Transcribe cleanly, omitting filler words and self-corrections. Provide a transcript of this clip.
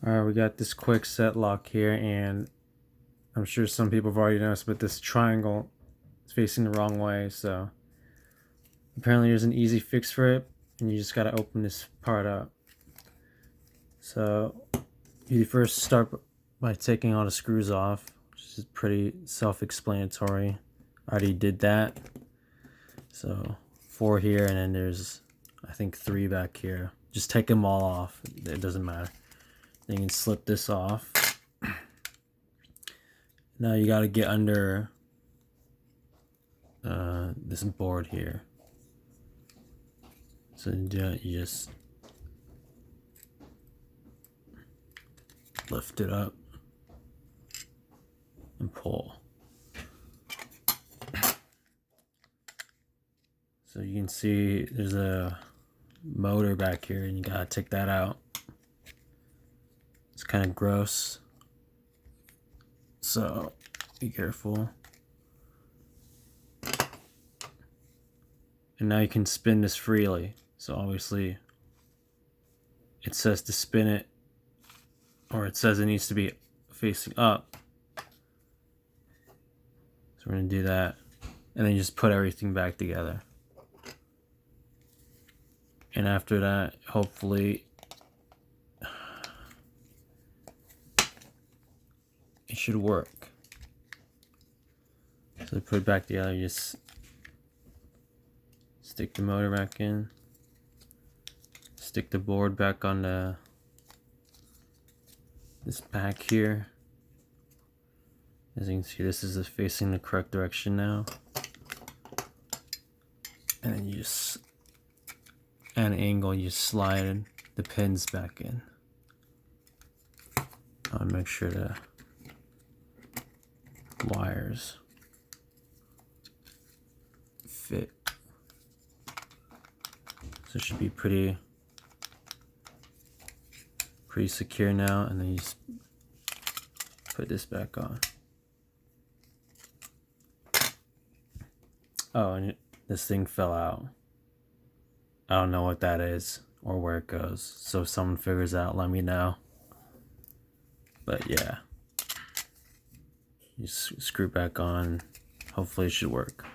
Alright, we got this Kwikset lock here, and I'm sure some people have already noticed, but this triangle is facing the wrong way, so apparently there's an easy fix for it, and you just gotta open this part up. So you first start by taking all the screws off, which is pretty self-explanatory. I already did that. So 4 here, and then there's I think 3 back here. Just take them all off, it doesn't matter. Then you can slip this off. Now you got to get under this board here. So you just lift it up and pull. So you can see there's a motor back here, and you gotta take that out. It's kind of gross, so be careful. And now you can spin this freely. So obviously it says to spin it, or it says it needs to be facing up. So we're gonna do that, and then you just put everything back together. And after that, hopefully it should work. So put it back together, you just stick the motor back in, stick the board back on this back here. As you can see, this is facing the correct direction now. And then you just, at an angle, you slide the pins back in. I'll make sure the wires fit. So it should be pretty secure now, and then you just put this back on. Oh, and this thing fell out. I don't know what that is or where it goes, so if someone figures out, let me know. But yeah, you screw back on, hopefully it should work.